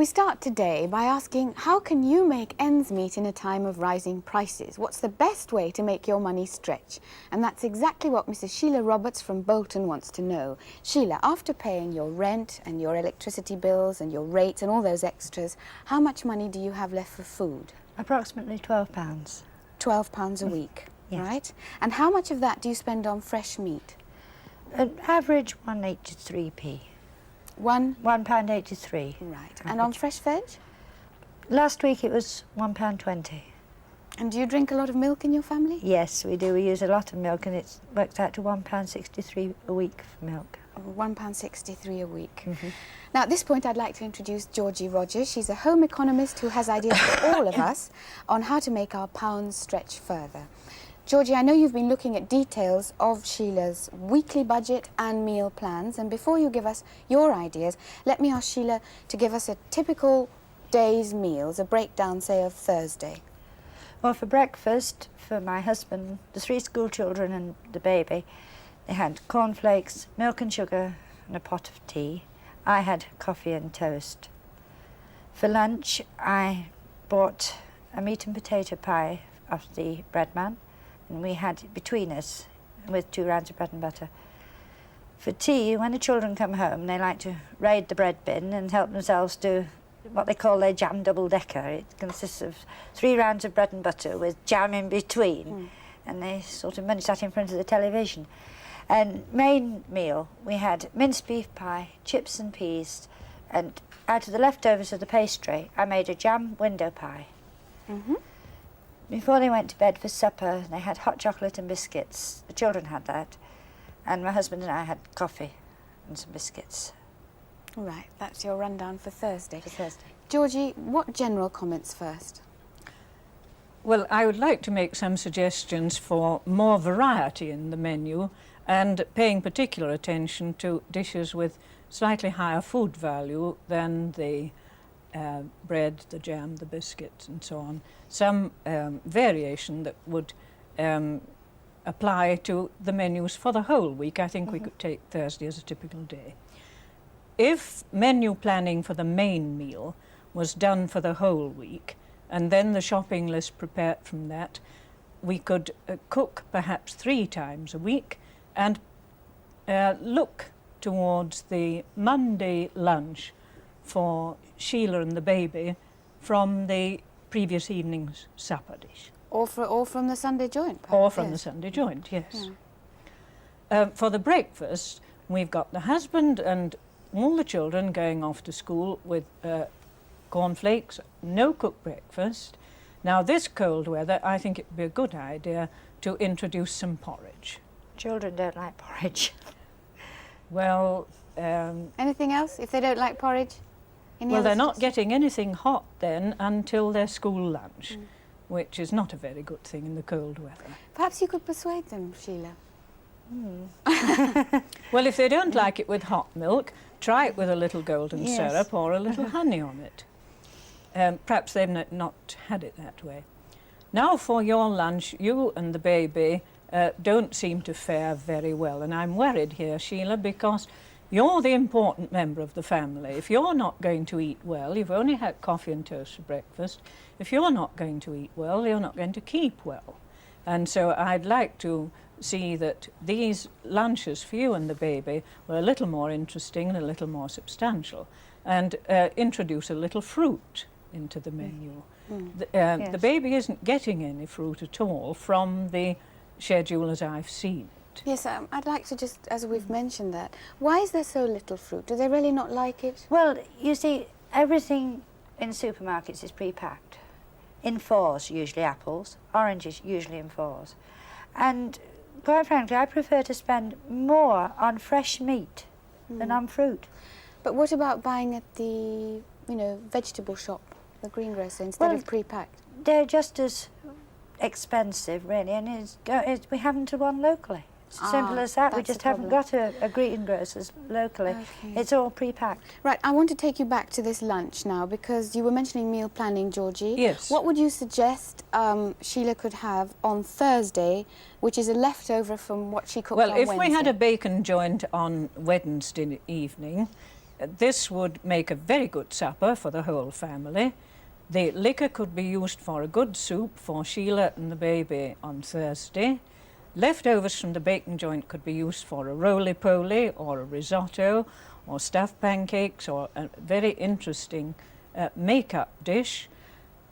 We start today by asking, how can you make ends meet in a time of rising prices? What's the best way to make your money stretch? And that's exactly what Mrs. Sheila Roberts from Bolton wants to know. Sheila, after paying your rent and your electricity bills and your rates and all those extras, how much money do you have left for food? Approximately £12. £12 a week, yes. Right? And how much of that do you spend on fresh meat? An average £1.83p. £1.83. Right. And on fresh veg? Last week it was £1.20. And do you drink a lot of milk in your family? Yes, we do. We use a lot of milk, and it works out to £1.63 a week for milk. £1.63 a week. Now, at this point, I'd like to introduce Georgie Rogers. She's a home economist who has ideas for all of us on how to make our pounds stretch further. Georgie, I know you've been looking at details of Sheila's weekly budget and meal plans, and before you give us your ideas, let me ask Sheila to give us a typical day's meals, a breakdown, say, of Thursday. Well, for breakfast, for my husband, the 3 school children and the baby, they had cornflakes, milk and sugar and a pot of tea. I had coffee and toast. For lunch, I bought a meat and potato pie off the bread man, and we had it between us with 2 rounds of bread and butter. For tea, when the children come home, they like to raid the bread bin and help themselves to what they call their jam double-decker. It consists of 3 rounds of bread and butter with jam in between, and they sort of munch that in front of the television. And main meal, we had minced beef pie, chips and peas, and out of the leftovers of the pastry, I made a jam window pie. Before they went to bed for supper, they had hot chocolate and biscuits. The children had that, and my husband and I had coffee and some biscuits. Right, that's your rundown for Thursday. For Thursday. Georgie, what general comments first? Well, I would like to make some suggestions for more variety in the menu and paying particular attention to dishes with slightly higher food value than the bread, the jam, the biscuits and so on. Some variation that would apply to the menus for the whole week. I think we could take Thursday as a typical day. If menu planning for the main meal was done for the whole week and then the shopping list prepared from that, we could cook perhaps 3 times a week and look towards the Monday lunch for Sheila and the baby from the previous evening's supper dish. Or from the Sunday joint, perhaps. Or from the Sunday joint, yes. For the breakfast, we've got the husband and all the children going off to school with cornflakes, no cooked breakfast. Now, this cold weather, I think it would be a good idea to introduce some porridge. Children don't like porridge. Well... anything else, if they don't like porridge? Well, they're not getting anything hot then until their school lunch, which is not a very good thing in the cold weather. Perhaps you could persuade them, Sheila. Well, if they don't like it with hot milk, try it with a little golden syrup or a little honey on it. Perhaps they've not had it that way. Now for your lunch, you and the baby don't seem to fare very well, and I'm worried here, Sheila, because you're the important member of the family. If you're not going to eat well, you've only had coffee and toast for breakfast. If you're not going to eat well, you're not going to keep well. And so I'd like to see that these lunches for you and the baby were a little more interesting and a little more substantial, and introduce a little fruit into the menu. The baby isn't getting any fruit at all from the schedule as I've seen it. Yes, I'd like to just, as we've mentioned that, why is there so little fruit? Do they really not like it? Well, you see, everything in supermarkets is pre-packed. In 4s, usually apples, oranges usually in 4s. And quite frankly, I prefer to spend more on fresh meat than on fruit. But what about buying at the, vegetable shop, the greengrocer, instead of pre-packed? They're just as expensive, really, and we haven't one locally. It's as simple as that. We just haven't got a greengrocers locally. Okay. It's all pre-packed. Right, I want to take you back to this lunch now, because you were mentioning meal planning, Georgie. Yes. What would you suggest Sheila could have on Thursday, which is a leftover from what she cooked on Wednesday? Well, if we had a bacon joint on Wednesday evening, this would make a very good supper for the whole family. The liquor could be used for a good soup for Sheila and the baby on Thursday. Leftovers from the bacon joint could be used for a roly-poly or a risotto or stuffed pancakes or a very interesting make-up dish.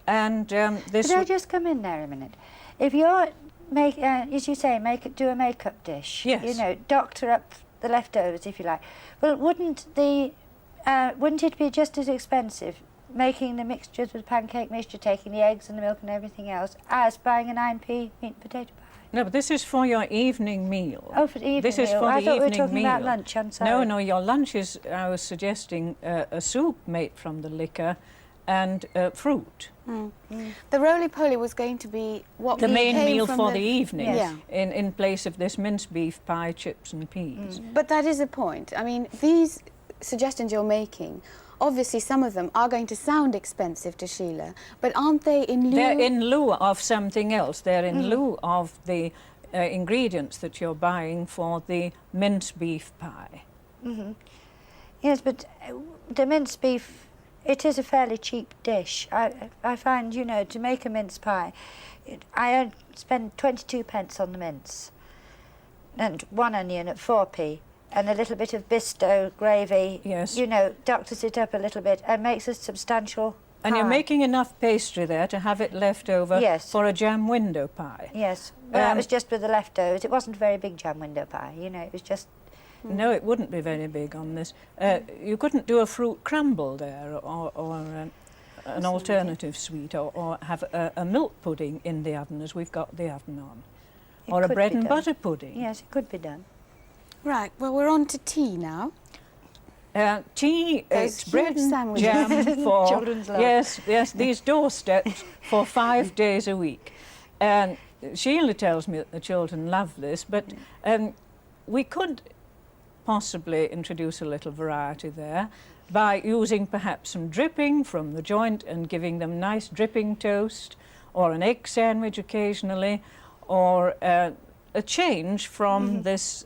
And this Could I just come in there a minute? If you're, as you say, do a make-up dish, yes. you know, doctor up the leftovers, if you like. Well, wouldn't it be just as expensive making the mixtures with pancake mixture, taking the eggs and the milk and everything else, as buying a 9p meat and potato pie? No, but this is for your evening meal. Oh, for the evening this is meal. for I the thought we were evening talking meal. about lunch, I'm sorry. No, no, your lunch is, I was suggesting a soup made from the liquor and fruit. The roly-poly was going to be what The main came meal from for the evening, Yes. in place of this minced beef pie, chips and peas. But that is a point. I mean, these suggestions you're making, obviously some of them are going to sound expensive to Sheila, but aren't they in lieu? They're in lieu of something else. They're in lieu of the ingredients that you're buying for the minced beef pie. Yes, but the minced beef, it is a fairly cheap dish. I find, you know, to make a mince pie, I spend 22 pence on the mince and 1 onion at 4p and a little bit of Bisto gravy, Yes. you know, doctors it up a little bit and makes a substantial And you're pie. making enough pastry there to have it left over Yes. for a jam window pie. Yes, well, that was just with the leftovers. It wasn't a very big jam window pie, you know, it was just... No, it wouldn't be very big on this. You couldn't do a fruit crumble there or an alternative sweet or have a milk pudding in the oven as we've got the oven on. It Or a could bread be and done. butter pudding. Yes, it could be done. Right, well, we're on to tea now. Tea, Those it's bread huge and sandwiches. jam for... Children's love. Yes, these doorsteps for 5 days a week. And Sheila tells me that the children love this, but we could possibly introduce a little variety there by using perhaps some dripping from the joint and giving them nice dripping toast or an egg sandwich occasionally or a change from this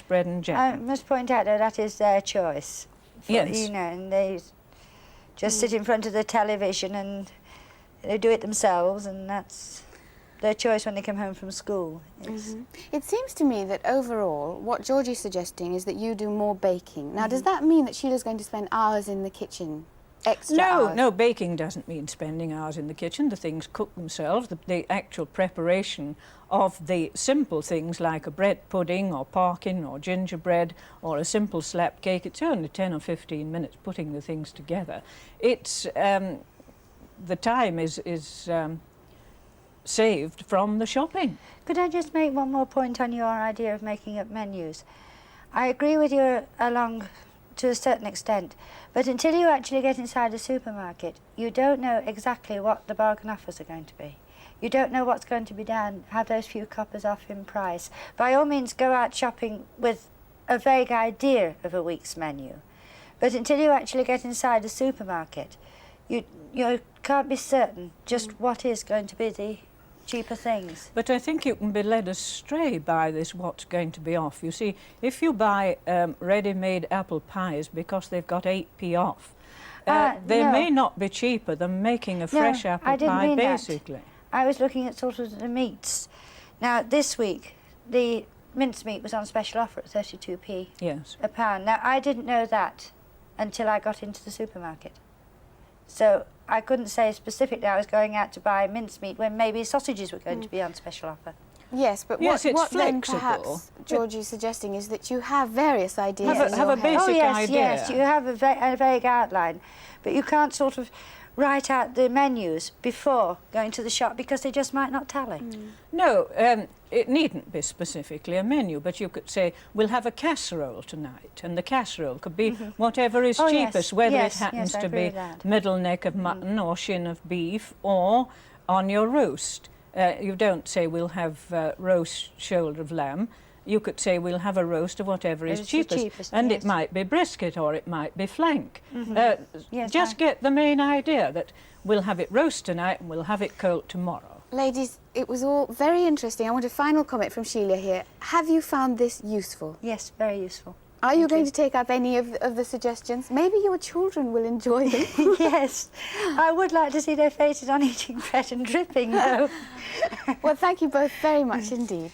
bread and jam. I must point out that is their choice. Yes. You know, and they just sit in front of the television and they do it themselves, and that's their choice when they come home from school. It seems to me that overall, what Georgie's suggesting is that you do more baking. Now, does that mean that Sheila's going to spend hours in the kitchen? Extra hours? No, baking doesn't mean spending hours in the kitchen. The things cook themselves. The actual preparation of the simple things like a bread pudding or parkin or gingerbread or a simple slap cake, it's only 10 or 15 minutes putting the things together. It's the time is saved from the shopping. Could I just make one more point on your idea of making up menus? I agree with you along to a certain extent, but until you actually get inside a supermarket, you don't know exactly what the bargain offers are going to be. You don't know what's going to be down, have those few coppers off in price. By all means, go out shopping with a vague idea of a week's menu, but until you actually get inside a supermarket, you can't be certain just what is going to be the cheaper things. But I think you can be led astray by this what's going to be off. You see, if you buy ready-made apple pies because they've got 8p off, they no. may not be cheaper than making a fresh No, apple I didn't pie, mean that. basically. I was looking at sort of the meats. Now, this week, the mincemeat was on special offer at 32p Yes. a pound. Now, I didn't know that until I got into the supermarket. So I couldn't say specifically I was going out to buy mincemeat when maybe sausages were going to be on special offer. Yes, but Yes, it's what then flexible. perhaps Georgie's suggesting is that you have various ideas in Have your a head. basic Oh yes, idea. yes, you have a vague outline, but you can't sort of write out the menus before going to the shop because they just might not tally. No, it needn't be specifically a menu, but you could say, we'll have a casserole tonight, and the casserole could be whatever is Oh, yes, cheapest, whether yes, it happens yes, I to agree be with that. middle neck of mutton or shin of beef or on your roast. You don't say, we'll have roast shoulder of lamb. You could say, we'll have a roast of whatever is It's the cheapest. cheapest, And yes. it might be brisket or it might be flank. Yes, Just I- get the main idea that we'll have it roast tonight and we'll have it cold tomorrow. Ladies, it was all very interesting. I want a final comment from Sheila here. Have you found this useful? Yes, very useful. Are you going to take up any of the suggestions? Maybe your children will enjoy them. Yes, I would like to see their faces on eating bread and dripping, though. Well, thank you both very much indeed.